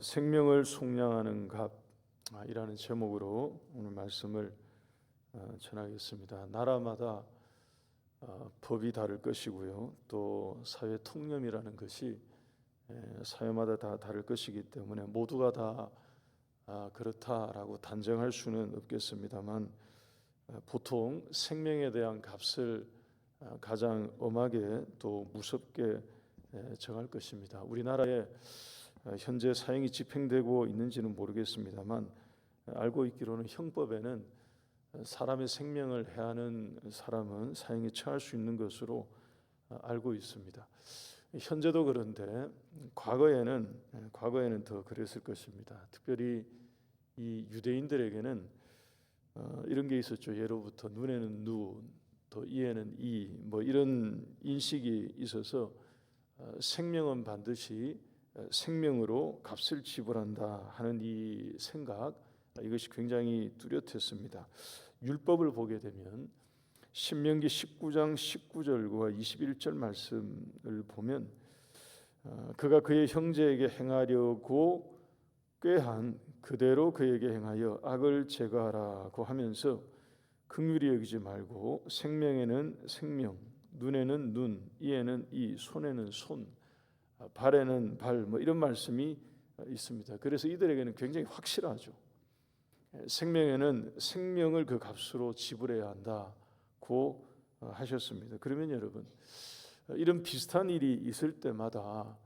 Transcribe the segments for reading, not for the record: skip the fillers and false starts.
생명을 속량하는 값이라는 제목으로 오늘 말씀을 전하겠습니다. 나라마다 법이 다를 것이고요. 또 사회 통념이라는 것이 사회마다 다 다를 것이기 때문에 모두가 다 그렇다라고 단정할 수는 없겠습니다만 보통 생명에 대한 값을 가장 엄하게 또 무섭게 정할 것입니다. 우리나라에 현재 사형이 집행되고 있는지는 모르겠습니다만 알고 있기로는 형법에는 사람의 생명을 해하는 사람은 사형에 처할 수 있는 것으로 알고 있습니다. 현재도 그런데 과거에는 더 그랬을 것입니다. 특별히 이 유대인들에게는 이런 게 있었죠. 예로부터 눈에는 눈, 또 이에는 이, 이런 인식이 있어서 생명은 반드시 생명으로 값을 지불한다 하는 이 생각, 이것이 굉장히 뚜렷했습니다. 율법을 보게 되면 신명기 19장 19절과 21절 말씀을 보면 그가 그의 형제에게 행하려고 꾀한 그대로 그에게 행하여 악을 제거하라고 하면서 긍휼히 여기지 말고 생명에는 생명, 눈에는 눈, 이에는 이, 손에는 손, 발에는 발, 이런 말씀이 있습니다. 그래서 이들에게는 굉장히 확실하죠. 생명에는 생명을 그 값으로 지불해야 한다고 하셨습니다. 그러면 여러분, 이런 비슷한 일이 있을 때마다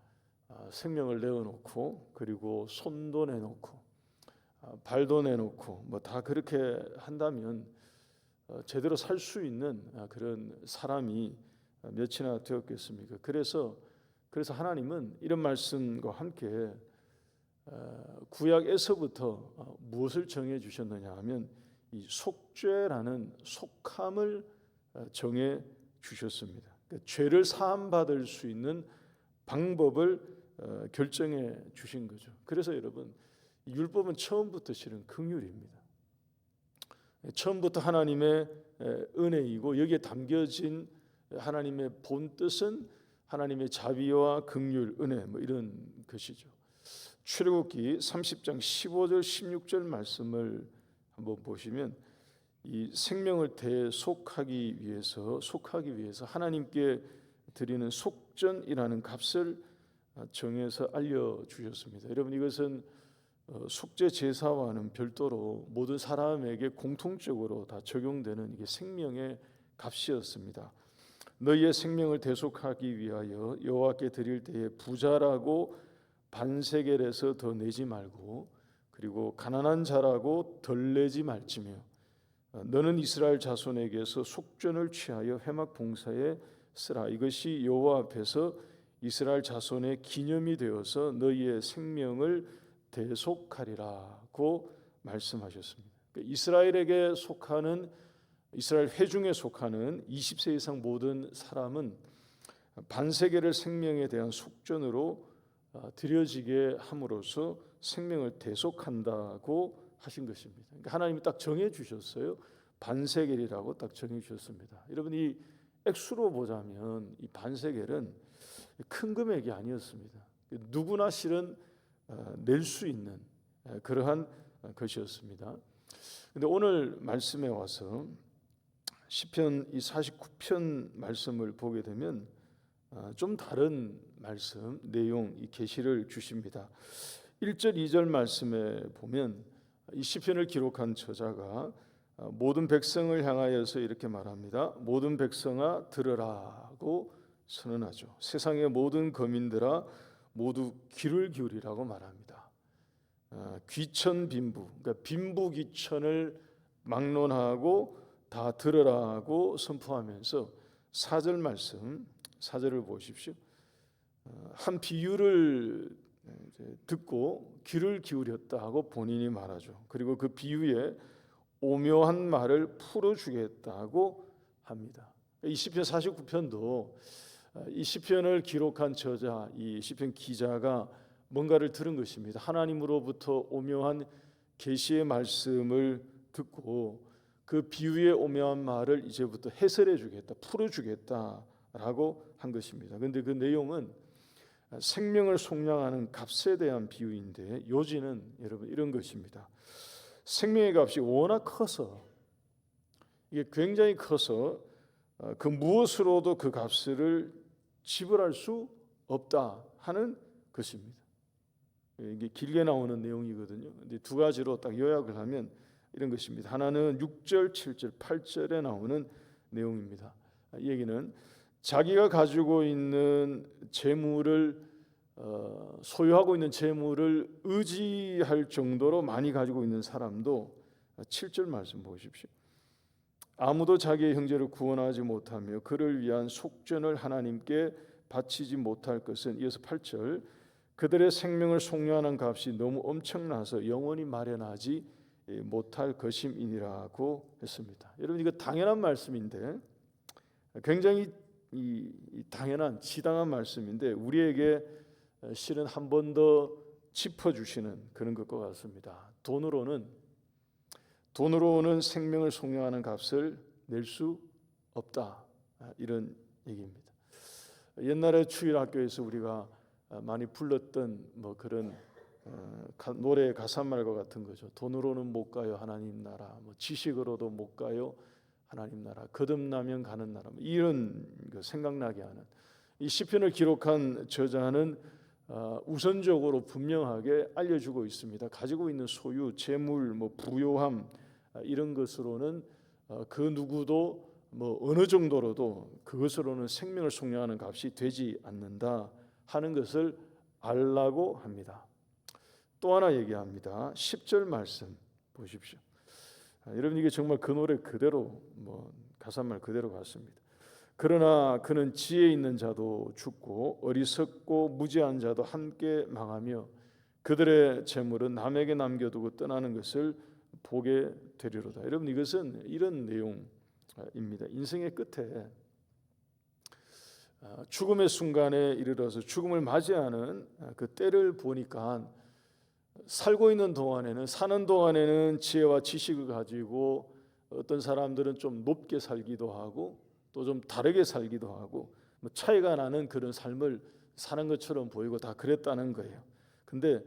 생명을 내어놓고, 그리고 손도 내놓고 발도 내놓고 다 그렇게 한다면 제대로 살 수 있는 그런 사람이 몇이나 되었겠습니까? 그래서 하나님은 이런 말씀과 함께 구약에서부터 무엇을 정해 주셨느냐 하면 이 속죄라는 속함을 정해 주셨습니다. 그러니까 죄를 사함 받을 수 있는 방법을 결정해 주신 거죠. 그래서 여러분, 율법은 처음부터 실은 긍휼입니다. 처음부터 하나님의 은혜이고 여기에 담겨진 하나님의 본 뜻은 하나님의 자비와 긍휼, 은혜 이런 것이죠. 출애굽기 30장 15절 16절 말씀을 한번 보시면 이 생명을 속하기 위해서 하나님께 드리는 속전이라는 값을 정해서 알려주셨습니다. 여러분, 이것은 속죄 제사와는 별도로 모든 사람에게 공통적으로 다 적용되는 이게 생명의 값이었습니다. 너희의 생명을 대속하기 위하여 여호와께 드릴 때에 부자라고 반세겔에서 더 내지 말고, 그리고 가난한 자라고 덜 내지 말지며, 너는 이스라엘 자손에게서 속전을 취하여 회막 봉사에 쓰라. 이것이 여호와 앞에서 이스라엘 자손의 기념이 되어서 너희의 생명을 대속하리라고 말씀하셨습니다. 이스라엘에게 속하는, 이스라엘 회중에 속하는 20세 이상 모든 사람은 반세겔을 생명에 대한 속전으로 드려지게 함으로써 생명을 대속한다고 하신 것입니다. 그러니까 하나님이 딱 정해 주셨어요. 반세겔이라고 딱 정해 주셨습니다. 여러분, 이 액수로 보자면 이 반세겔은 큰 금액이 아니었습니다. 누구나 실은 낼 수 있는 그러한 것이었습니다. 근데 오늘 말씀에 와서 시편 이 49편 말씀을 보게 되면 좀 다른 말씀 내용, 이 계시를 주십니다. 1절 2절 말씀에 보면 이 시편을 기록한 저자가 모든 백성을 향하여서 이렇게 말합니다. 모든 백성아 들으라고 선언하죠. 세상의 모든 거민들아 모두 귀를 기울이라고 말합니다. 귀천 빈부, 그러니까 빈부귀천을 막론하고 다 들으라고 선포하면서 4절 말씀, 4절을 보십시오. 한 비유를 듣고 귀를 기울였다 하고 본인이 말하죠. 그리고 그 비유에 오묘한 말을 풀어주겠다고 합니다. 이 시편 49편도 이 시편을 기록한 저자, 이 시편 기자가 뭔가를 들은 것입니다. 하나님으로부터 오묘한 계시의 말씀을 듣고 그 비유의 오묘한 말을 이제부터 해설해 주겠다, 풀어 주겠다라고 한 것입니다. 그런데 그 내용은 생명을 속량하는 값에 대한 비유인데 요지는 여러분 이런 것입니다. 생명의 값이 워낙 커서 이게 굉장히 커서 그 무엇으로도 그 값을 지불할 수 없다 하는 것입니다. 이게 길게 나오는 내용이거든요. 근데 두 가지로 딱 요약을 하면 이런 것입니다. 하나는 6절, 7절, 8절에 나오는 내용입니다. 이 얘기는 자기가 가지고 있는 재물을 소유하고 있는 재물을 의지할 정도로 많이 가지고 있는 사람도 7절 말씀 보십시오. 아무도 자기의 형제를 구원하지 못하며 그를 위한 속전을 하나님께 바치지 못할 것은 이어서 8절 그들의 생명을 속량하는 값이 너무 엄청나서 영원히 마련하지 못할 것임이니라고 했습니다. 여러분 이거 당연한 말씀인데 굉장히 당연한 지당한 말씀인데 우리에게 실은 한 번 더 짚어주시는 그런 것과 같습니다. 돈으로는 생명을 속량하는 값을 낼 수 없다 이런 얘기입니다. 옛날에 주일학교에서 우리가 많이 불렀던 뭐 그런 노래 가사말과 같은 거죠. 돈으로는 못 가요 하나님 나라, 뭐 지식으로도 못 가요 하나님 나라, 거듭나면 가는 나라, 뭐 이런 거 생각나게 하는 이 시편을 기록한 저자는 우선적으로 분명하게 알려주고 있습니다. 가지고 있는 소유, 재물, 뭐 부요함 이런 것으로는 그 누구도 뭐 어느 정도로도 그것으로는 생명을 속량하는 값이 되지 않는다 하는 것을 알라고 합니다. 또 하나 얘기합니다. 10절 말씀 보십시오. 여러분 이게 정말 그 노래 그대로 뭐 가사말 그대로 같습니다. 그러나 그는 지혜 있는 자도 죽고 어리석고 무지한 자도 함께 망하며 그들의 재물은 남에게 남겨두고 떠나는 것을 보게 되리로다. 여러분 이것은 이런 내용입니다. 인생의 끝에 죽음의 순간에 이르러서 죽음을 맞이하는 그 때를 보니까 사는 동안에는 지혜와 지식을 가지고 어떤 사람들은 좀 높게 살기도 하고 또 좀 다르게 살기도 하고 뭐 차이가 나는 그런 삶을 사는 것처럼 보이고 다 그랬다는 거예요. 근데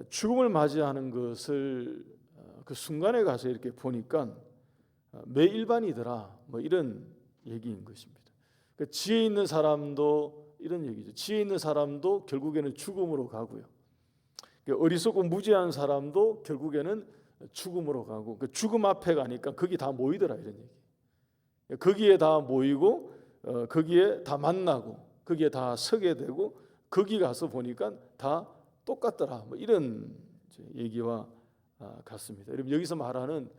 죽음을 맞이하는 것을 그 순간에 가서 이렇게 보니까 매 일반이더라 뭐 이런 얘기인 것입니다. 그러니까 지혜 있는 사람도 이런 얘기죠. 지혜 있는 사람도 결국에는 죽음으로 가고요. 어리석고 무지한 사람도 결국에는 죽음으로 가고 그 죽음 앞에 가니까 거기 다 모이더라 이런 얘기. 거기에 다 모이고 거기에 다 만나고 거기에 다 서게 되고 거기 가서 보니까 다 똑같더라 뭐 이런 얘기와 같습니다. 여러분 여기서 말하는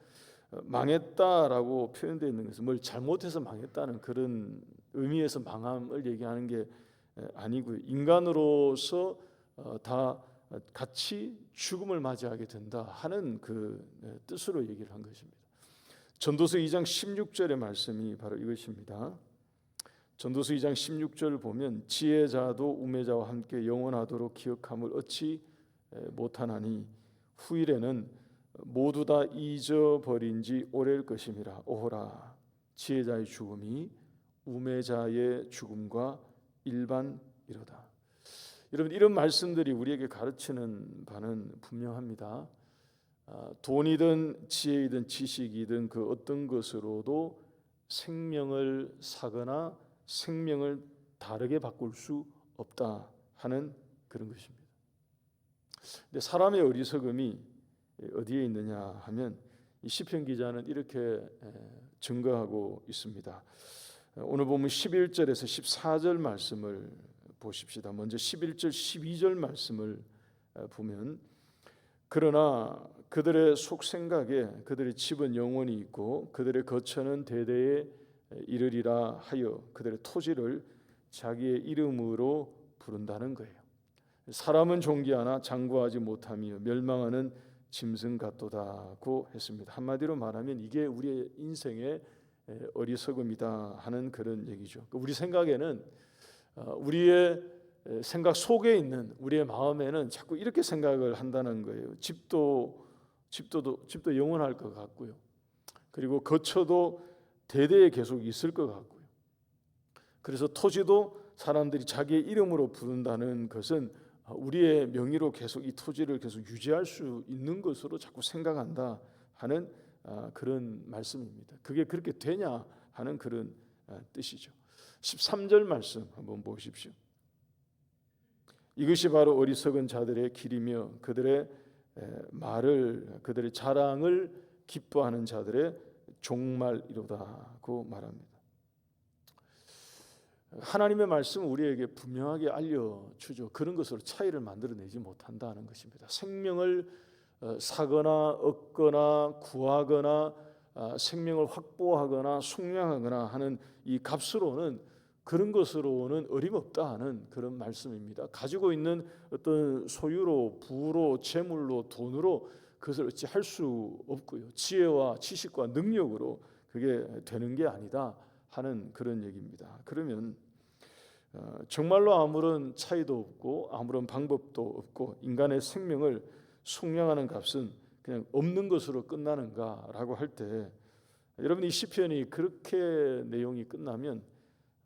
망했다라고 표현되어 있는 것은 뭘 잘못해서 망했다는 그런 의미에서 망함을 얘기하는 게 아니고요. 인간으로서 다 같이 죽음을 맞이하게 된다 하는 그 뜻으로 얘기를 한 것입니다. 전도서 2장 16절의 말씀이 바로 이것입니다. 전도서 2장 16절을 보면 지혜자도 우매자와 함께 영원하도록 기억함을 얻지 못하나니 후일에는 모두 다 잊어버린 지 오래일 것임이라. 오호라 지혜자의 죽음이 우매자의 죽음과 일반이로다. 여러분 이런 말씀들이 우리에게 가르치는 바는 분명합니다. 돈이든 지혜이든 지식이든 그 어떤 것으로도 생명을 사거나 생명을 다르게 바꿀 수 없다 하는 그런 것입니다. 근데 사람의 어리석음이 어디에 있느냐 하면 이 시편 기자는 이렇게 증거하고 있습니다. 오늘 보면 11절에서 14절 말씀을 보십시다. 먼저 11절 12절 말씀을 보면 그러나 그들의 속생각에 그들의 집은 영원히 있고 그들의 거처는 대대에 이르리라 하여 그들의 토지를 자기의 이름으로 부른다는 거예요. 사람은 존귀하나 장구하지 못하며 멸망하는 짐승 같도다고 했습니다. 한마디로 말하면 이게 우리의 인생의 어리석음이다 하는 그런 얘기죠. 우리 생각에는 우리의 생각 속에 있는 우리의 마음에는 자꾸 이렇게 생각을 한다는 거예요. 집도 영원할 것 같고요. 그리고 거처도 대대에 계속 있을 것 같고요. 그래서 토지도 사람들이 자기의 이름으로 부른다는 것은 우리의 명의로 계속 이 토지를 계속 유지할 수 있는 것으로 자꾸 생각한다 하는 그런 말씀입니다. 그게 그렇게 되냐 하는 그런 뜻이죠. 13절 말씀 한번 보십시오. 이것이 바로 어리석은 자들의 길이며 그들의 자랑을 기뻐하는 자들의 종말이로다고 말합니다. 하나님의 말씀은 우리에게 분명하게 알려주죠. 그런 것으로 차이를 만들어내지 못한다는 것입니다. 생명을 사거나 얻거나 구하거나 생명을 확보하거나 속량하거나 하는 이 값으로는 그런 것으로는 어림없다 하는 그런 말씀입니다. 가지고 있는 어떤 소유로, 부로, 재물로, 돈으로 그것을 어찌할 수 없고요. 지혜와 지식과 능력으로 그게 되는 게 아니다 하는 그런 얘기입니다. 그러면 정말로 아무런 차이도 없고 아무런 방법도 없고 인간의 생명을 속량하는 값은 그냥 없는 것으로 끝나는가라고 할 때, 여러분 이 시편이 그렇게 내용이 끝나면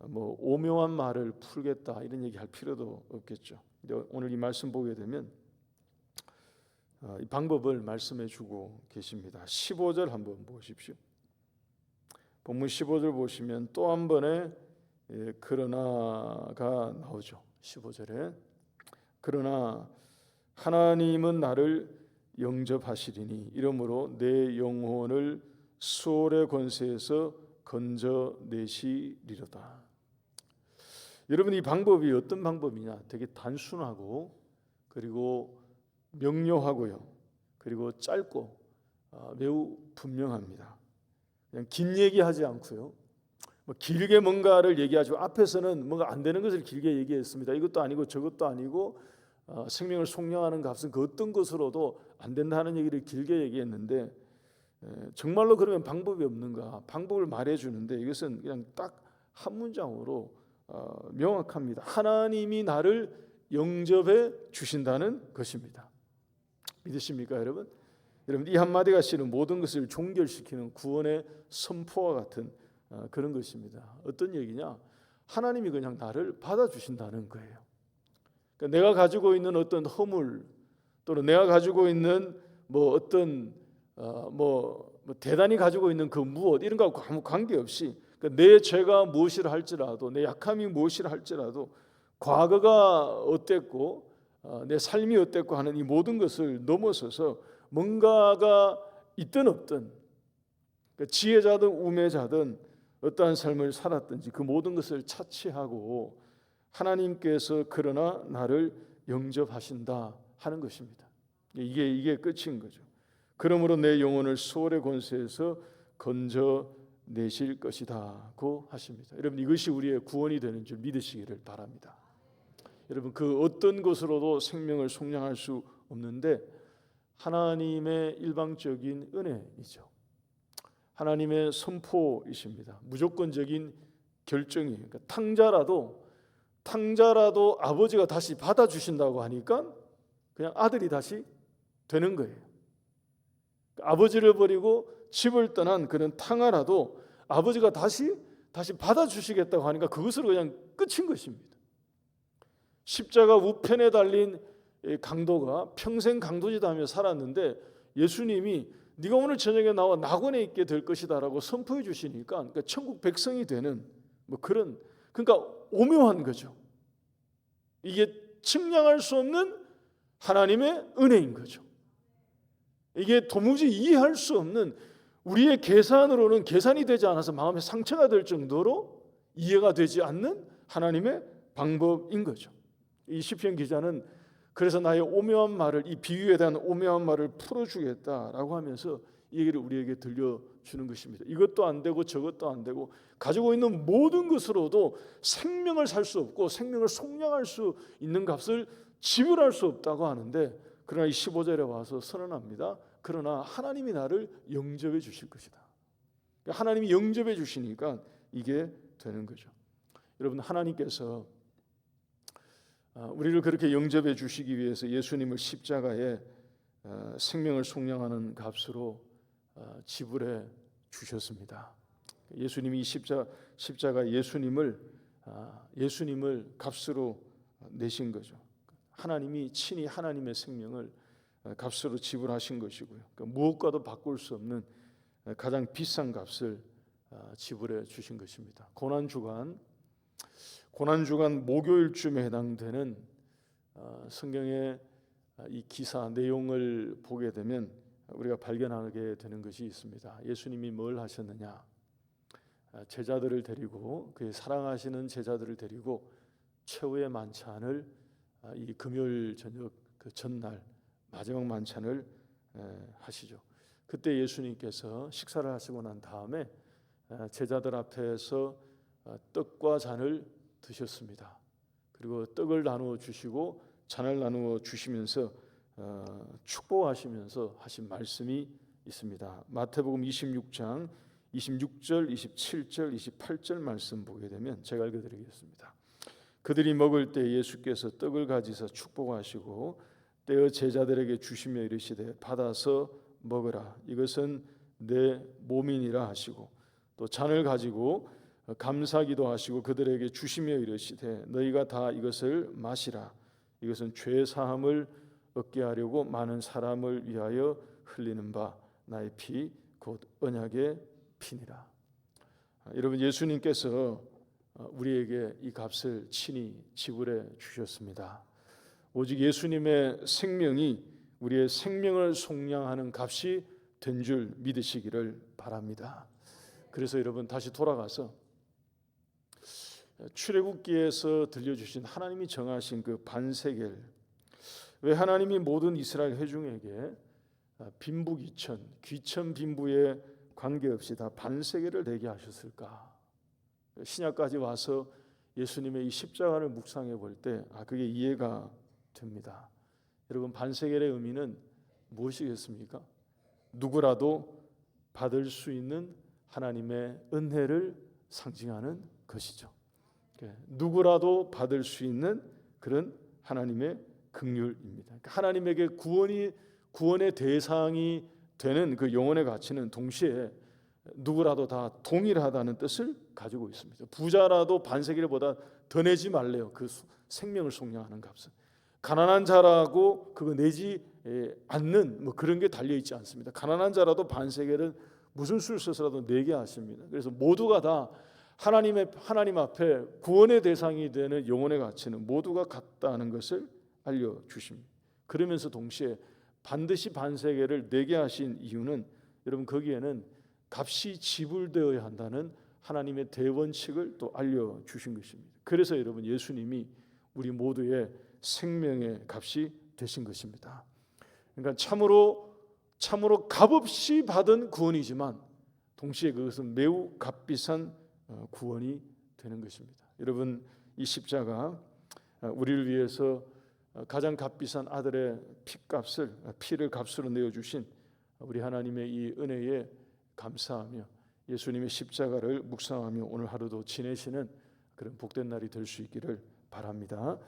뭐 오묘한 말을 풀겠다 이런 얘기할 필요도 없겠죠. 오늘 이 말씀 보게 되면 이 방법을 말씀해주고 계십니다. 15절 한번 보십시오. 본문 15절 보시면 또 한 번의 그러나가 나오죠. 15절에 그러나 하나님은 나를 영접하시리니 이러므로 내 영혼을 수월의 권세에서 건져내시리로다. 여러분 이 방법이 어떤 방법이냐? 되게 단순하고 그리고 명료하고요. 그리고 짧고 매우 분명합니다. 그냥 긴 얘기하지 않고요. 길게 뭔가를 얘기하죠. 앞에서는 뭔가 안 되는 것을 길게 얘기했습니다. 이것도 아니고 저것도 아니고 생명을 속량하는 값은 그 어떤 것으로도 안 된다는 얘기를 길게 얘기했는데 정말로 그러면 방법이 없는가? 방법을 말해주는데 이것은 그냥 딱 한 문장으로 명확합니다. 하나님이 나를 영접해 주신다는 것입니다. 믿으십니까, 여러분? 여러분 이 한마디가 실은 모든 것을 종결시키는 구원의 선포와 같은 그런 것입니다. 어떤 얘기냐? 하나님이 그냥 나를 받아주신다는 거예요. 그러니까 내가 가지고 있는 어떤 허물 또는 내가 가지고 있는 뭐 어떤 뭐 대단히 가지고 있는 그 무엇 이런 거하고 아무 관계없이 그러니까 내 죄가 무엇이라 할지라도 내 약함이 무엇이라 할지라도 과거가 어땠고 내 삶이 어땠고 하는 이 모든 것을 넘어서서 뭔가가 있든 없든 그러니까 지혜자든 우매자든 어떠한 삶을 살았든지 그 모든 것을 차치하고 하나님께서 그러나 나를 영접하신다 하는 것입니다. 이게 끝인 거죠. 그러므로 내 영혼을 수월의 권세에서 건져내실 것이다고 하십니다. 여러분 이것이 우리의 구원이 되는 줄 믿으시기를 바랍니다. 여러분 그 어떤 것으로도 생명을 속량할 수 없는데 하나님의 일방적인 은혜이죠. 하나님의 선포이십니다. 무조건적인 결정이 그러니까 탕자라도 아버지가 다시 받아주신다고 하니까 그냥 아들이 다시 되는 거예요. 아버지를 버리고 집을 떠난 그런 탕아라도 아버지가 다시 받아주시겠다고 하니까 그것으로 그냥 끝인 것입니다. 십자가 우편에 달린 강도가 평생 강도짓하며 살았는데 예수님이 네가 오늘 저녁에 나와 낙원에 있게 될 것이다라고 선포해 주시니까 그러니까 천국 백성이 되는 뭐 그런 그러니까 오묘한 거죠. 이게 측량할 수 없는 하나님의 은혜인 거죠. 이게 도무지 이해할 수 없는 우리의 계산으로는 계산이 되지 않아서 마음에 상처가 될 정도로 이해가 되지 않는 하나님의 방법인 거죠. 이 시편 기자는 그래서 나의 오묘한 말을 이 비유에 대한 오묘한 말을 풀어주겠다라고 하면서 이 얘기를 우리에게 들려주는 것입니다. 이것도 안 되고 저것도 안 되고 가지고 있는 모든 것으로도 생명을 살 수 없고 생명을 속량할 수 있는 값을 지불할 수 없다고 하는데 그러나 이 15절에 와서 선언합니다. 그러나 하나님이 나를 영접해 주실 것이다. 그러니까 하나님이 영접해 주시니까 이게 되는 거죠. 여러분 하나님께서 우리를 그렇게 영접해 주시기 위해서 예수님을 십자가에 생명을 속량하는 값으로 지불해 주셨습니다. 예수님이 십자가 예수님을 예수님을 값으로 내신 거죠. 하나님이 친히 하나님의 생명을 값으로 지불하신 것이고요. 그러니까 무엇과도 바꿀 수 없는 가장 비싼 값을 지불해 주신 것입니다. 고난주간 목요일쯤에 해당되는 성경의 이 기사 내용을 보게 되면 우리가 발견하게 되는 것이 있습니다. 예수님이 뭘 하셨느냐? 제자들을 데리고, 그의 사랑하시는 제자들을 데리고 최후의 만찬을 이 금요일 저녁 그 전날 마지막 만찬을 하시죠. 그때 예수님께서 식사를 하시고 난 다음에 제자들 앞에서 떡과 잔을 드셨습니다. 그리고 떡을 나누어 주시고 잔을 나누어 주시면서 축복하시면서 하신 말씀이 있습니다. 마태복음 26장 26절, 27절, 28절 말씀 보게 되면 제가 읽어드리겠습니다. 그들이 먹을 때 예수께서 떡을 가지사 축복하시고 떼어 제자들에게 주시며 이르시되 받아서 먹으라, 이것은 내 몸이니라 하시고, 또 잔을 가지고 감사기도 하시고 그들에게 주시며 이르시되 너희가 다 이것을 마시라, 이것은 죄 사함을 얻게 하려고 많은 사람을 위하여 흘리는 바 나의 피 곧 언약의 피니라. 여러분, 예수님께서 우리에게 이 값을 친히 지불해 주셨습니다. 오직 예수님의 생명이 우리의 생명을 속량하는 값이 된 줄 믿으시기를 바랍니다. 그래서 여러분, 다시 돌아가서 출애굽기에서 들려주신 하나님이 정하신 그 반세겔, 왜 하나님이 모든 이스라엘 회중에게 빈부귀천, 귀천 빈부에 관계없이 다 반세겔을 내게 하셨을까? 신약까지 와서 예수님의 이 십자가를 묵상해 볼 때 그게 이해가 됩니다. 여러분, 반세겔의 의미는 무엇이겠습니까? 누구라도 받을 수 있는 하나님의 은혜를 상징하는 것이죠. 누구라도 받을 수 있는 그런 하나님의 긍휼입니다. 그러니까 하나님에게 구원의 대상이 되는 그 영혼의 가치는 동시에 누구라도 다 동일하다는 뜻을 가지고 있습니다. 부자라도 반세겔보다 더 내지 말래요. 그 생명을 속량하는 값은. 가난한 자라고 그거 내지 않는 그런 게 달려 있지 않습니다. 가난한 자라도 반세겔은 무슨 수를 써서라도 내게 하십니다. 그래서 모두가 다 하나님 앞에 구원의 대상이 되는 영혼의 가치는 모두가 같다는 것을 알려주십니다. 그러면서 동시에 반드시 반세겔을 내게 하신 이유는 여러분, 거기에는 값이 지불되어야 한다는 하나님의 대원칙을 또 알려주신 것입니다. 그래서 여러분, 예수님이 우리 모두의 생명의 값이 되신 것입니다. 그러니까 참으로 값없이 받은 구원이지만 동시에 그것은 매우 값비싼 구원이 되는 것입니다. 여러분, 이 십자가 우리를 위해서 가장 값비싼 아들의 피를 값으로 내어주신 우리 하나님의 이 은혜에 감사하며 예수님의 십자가를 묵상하며 오늘 하루도 지내시는 그런 복된 날이 될 수 있기를 바랍니다.